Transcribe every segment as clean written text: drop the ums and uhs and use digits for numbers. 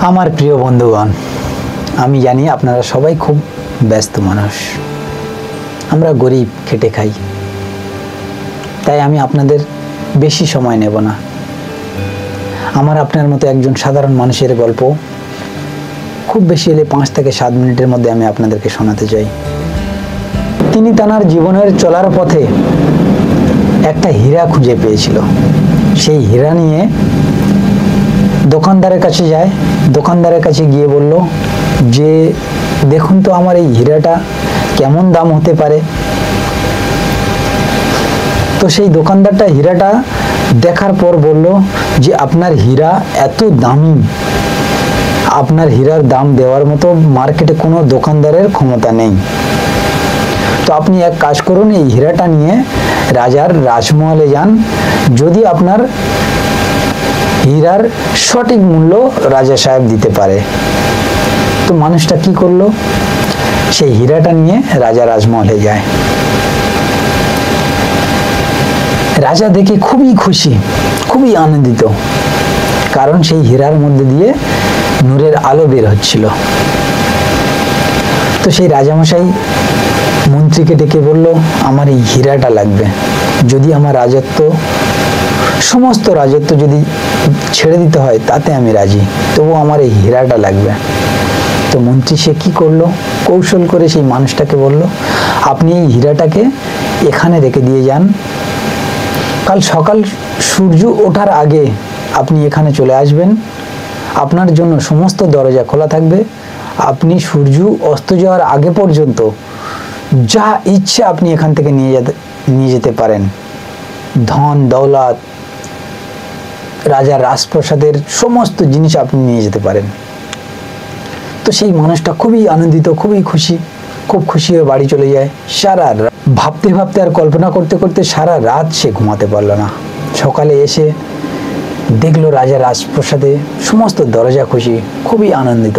আমার প্রিয় বন্ধুগণ, আমি জানি আপনারা সবাই খুব ব্যস্ত মানুষ। আমরা গরিব, খেটে খাই, তাই আমি আপনাদের বেশি সময় নেব না। আমার আপনার মতো একজন সাধারণ মানুষের গল্প খুব বেশি হলে 5 থেকে 7 মিনিটের মধ্যে আমি আপনাদেরকে শোনাতে চাই। তিনি তার জীবনের চলার পথে একটা হীরা খুঁজে পেয়েছিল। সেই হীরা নিয়ে দোকানদারের কাছে যায়। দোকানদারের কাছে গিয়ে বলল যে, দেখুন তো আমার এই হীরাটা কেমন দাম হতে পারে। তো সেই দোকানদারটা হীরাটা দেখার পর বলল যে, আপনার হীরা এত দামি, আপনার হীরার দাম দেওয়ার মতো মার্কেটে কোনো দোকানদারের ক্ষমতা নেই। তো আপনি এক কাজ করুন, এই হীরাটা নিয়ে রাজার রাজমহলে যান। যদি আপনার হীরার সঠিক মূল্য রাজা সাহেব দিতে পারে। তো মানুষটা কি করলো, সেই হীরাটা নিয়ে রাজা রাজমহলে যায়। রাজা দেখে খুবই খুশি, খুবই আনন্দিত, কারণ সেই হীরার মধ্যে দিয়ে নূরের আলো বের হচ্ছিল। তো সেই রাজামশাই মন্ত্রীকে ডেকে বলল, আমার এই হীরাটা লাগবে। যদি আমার রাজত্ব, সমস্ত রাজত্ব যদি ছেড়ে দিতে হয় তাতে আমি রাজি, তবু আমার এই হীরাটা লাগবে। তো মন্ত্রী সে কি করলো, কৌশল করে সেই মানুষটাকে বলল, আপনি এই হীরাটাকে এখানে রেখে দিয়ে যান। কাল সকাল সূর্য ওঠার আগে আপনি এখানে চলে আসবেন। আপনার জন্য সমস্ত দরজা খোলা থাকবে। আপনি সূর্য অস্ত যাওয়ার আগে পর্যন্ত যা ইচ্ছে আপনি এখান থেকে নিয়ে যেতে পারেন। ধন দৌলত, রাজার রাজপ্রাসাদের সমস্ত জিনিস আপনি নিয়ে যেতে পারেন। তো সেই মানুষটা খুবই আনন্দিত, খুবই খুশি, খুব খুশি হয়ে বাড়ি চলে যায়। সারা ভাবতে ভাবতে আর কল্পনা করতে করতে সারা রাত সে ঘুমাতে পারল না। সকালে এসে দেখলো রাজার রাজপ্রাসাদে সমস্ত দরজা খুশি, খুবই আনন্দিত।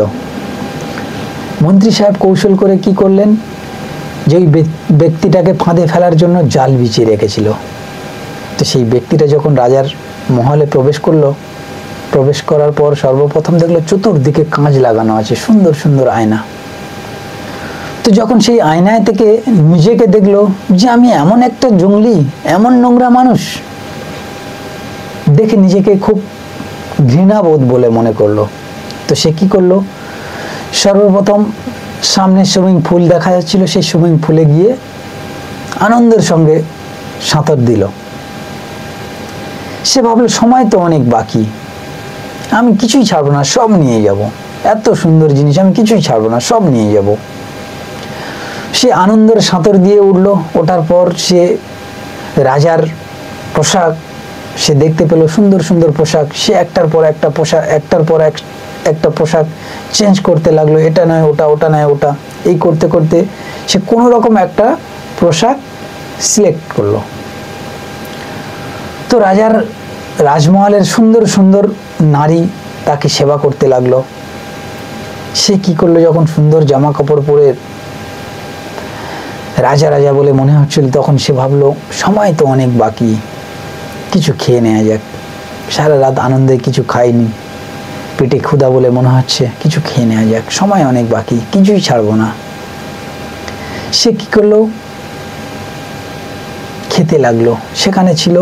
মন্ত্রী সাহেব কৌশল করে কি করলেন, যে ওই ব্যক্তিটাকে ফাঁদে ফেলার জন্য জাল বিছিয়ে রেখেছিল। তো সেই ব্যক্তিটা যখন রাজার মহলে প্রবেশ করলো, প্রবেশ করার পর সর্বপ্রথম দেখলো চতুর্দিকে কাঁচ লাগানো আছে, সুন্দর সুন্দর আয়না। তো যখন সেই আয়নায় থেকে নিজেকে দেখলো যে আমি এমন একটা জঙ্গলি, এমন নোংরা মানুষ, দেখে নিজেকে খুব ঘৃণাবোধ বলে মনে করলো। তো সে কি করলো, সর্বপ্রথম সামনে সুইমিং পুল দেখা যাচ্ছিল, সেই সুইমিং পুলে গিয়ে আনন্দের সঙ্গে সাঁতার দিল। সে ভাবলো সময় তো অনেক বাকি, আমি কিছুই ছাড়বো না, সব নিয়ে যাব। এত সুন্দর জিনিস আমি কিছুই ছাড়বো না, সব নিয়ে যাব। সে আনন্দের সাঁতার দিয়ে উঠলো। ওঠার পর সে রাজার পোশাক সে দেখতে পেল, সুন্দর সুন্দর পোশাক। সে একটার পর একটা পোশাক, একটার পর একটা পোশাক চেঞ্জ করতে লাগলো। এটা নয় ওটা, ওটা নয় ওটা, এই করতে করতে সে কোনো রকম একটা পোশাক সিলেক্ট করলো। তো রাজার রাজমহলের সুন্দর সুন্দর নারী তাকে সেবা করতে লাগলো। সে কি করলো, যখন সুন্দর জামা কাপড় পরে রাজা রাজা বলে মনে হচ্ছিল, তখন সে ভাবলো সময় তো অনেক বাকি, কিছু খেয়ে নেওয়া যাক। সারা রাত আনন্দে কিছু খাইনি, পেটে ক্ষুধা বলে মনে হচ্ছে, কিছু খেয়ে নেওয়া যাক, সময় অনেক বাকি, কিছুই ছাড়বো না। সে কি করলো, খেতে লাগলো। সেখানে ছিল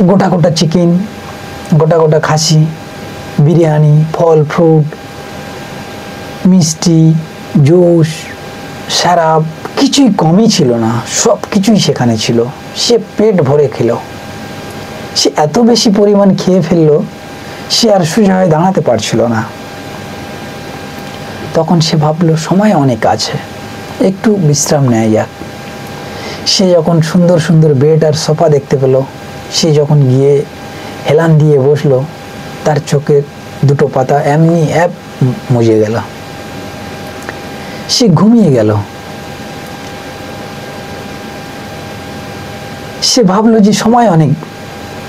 গোটা গোটা চিকেন, গোটা গোটা খাসি, বিরিয়ানি, ফল ফ্রুট, মিষ্টি, জুস, শরাব, কিছুই কমই ছিল না, সব কিছুই সেখানে ছিল। সে পেট ভরে খেলো। সে এত বেশি পরিমাণ খেয়ে ফেললো, সে আর সোজা হয়ে দাঁড়াতে পারছিল না। তখন সে ভাবলো সময় অনেক আছে, একটু বিশ্রাম নেওয়া যাক। সে যখন সুন্দর সুন্দর বেড আর সোফা দেখতে পেল, সে যখন গিয়ে হেলান দিয়ে বসলো, তার চোখের দুটো পাতা এমনি মুজে গেল। সে ঘুমিয়ে গেল। সে ভাবলো যে সময় অনেক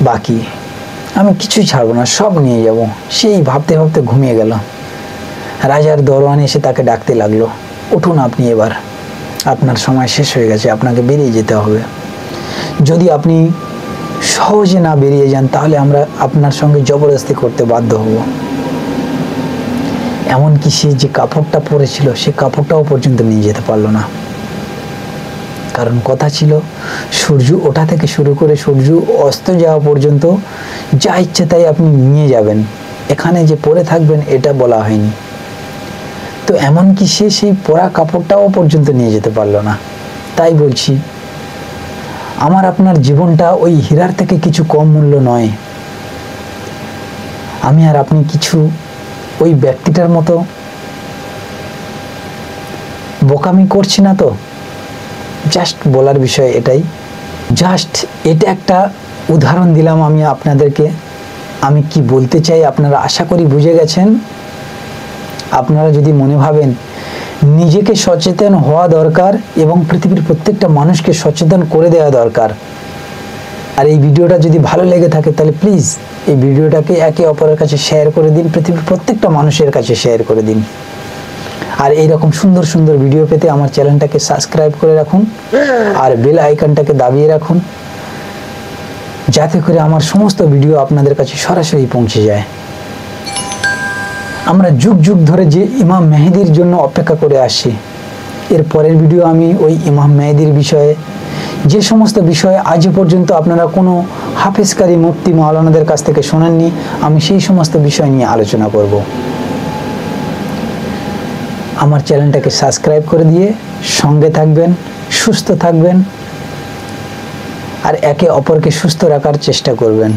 বাকি, আমি কিছুই ছাড়বো না, সব নিয়ে যাব। সেই ভাবতে ভাবতে ঘুমিয়ে গেল। রাজার দরওয়ান এসে তাকে ডাকতে লাগলো, উঠুন আপনি, এবার আপনার সময় শেষ হয়ে গেছে, আপনাকে বেরিয়ে যেতে হবে। যদি আপনি সহজে না বেরিয়ে যান, তাহলে আমরা আপনার সঙ্গে জবরদস্তি করতে বাধ্য হব। এমনকি সে যে কাপড়টা পরেছিল সে কাপড়টাও পর্যন্ত নিয়ে যেতে পারলো না, কারণ কথা ছিল সূর্য ওঠা থেকে শুরু করে সূর্য অস্ত যাওয়া পর্যন্ত যা ইচ্ছে তাই আপনি নিয়ে যাবেন, এখানে যে পরে থাকবেন এটা বলা হয়নি। তো এমনকি সে সেই পরা কাপড়টাও পর্যন্ত নিয়ে যেতে পারলো না। তাই বলছি, আমার আপনার জীবনটা ওই হীরার থেকে কিছু কম মূল্য নয়। আমি আর আপনি কিছু ওই ব্যক্তিটার মতো বোকামি করছি না তো। জাস্ট বলার বিষয় এটাই, জাস্ট এটা একটা উদাহরণ দিলাম আমি আপনাদেরকে। আমি কি বলতে চাই আপনারা আশা করি বুঝে গেছেন। আপনারা যদি মনে ভাবেন নিজেকে সচেতন হওয়া দরকার এবং পৃথিবীর প্রত্যেকটা মানুষকে সচেতন করে দেওয়া দরকার, আর এই ভিডিওটা যদি ভালো লেগে থাকে তাহলে প্লিজ এই ভিডিওটাকে একে অপরের কাছে শেয়ার করে দিন, পৃথিবীর প্রত্যেকটা মানুষের কাছে শেয়ার করে দিন। আর এইরকম সুন্দর সুন্দর ভিডিও পেতে আমার চ্যানেলটাকে সাবস্ক্রাইব করে রাখুন আর বেল আইকনটাকে দাবিয়ে রাখুন, যাতে করে আমার সমস্ত ভিডিও আপনাদের কাছে সরাসরি পৌঁছে যায়। আমরা যুগ যুগ ধরে যে ইমাম মেহেদির জন্য অপেক্ষা করে আসছি, এর পরের ভিডিও আমি ওই ইমাম মেহেদির বিষয়ে যে সমস্ত বিষয়ে আজ পর্যন্ত আপনারা কোনো হাফেজকারী মুফতি মাওলানাদের কাছ থেকে শোনেননি, আমি সেই সমস্ত বিষয় নিয়ে আলোচনা করব। আমার চ্যানেলটাকে সাবস্ক্রাইব করে দিয়ে সঙ্গে থাকবেন, সুস্থ থাকবেন আর একে অপরকে সুস্থ রাখার চেষ্টা করবেন।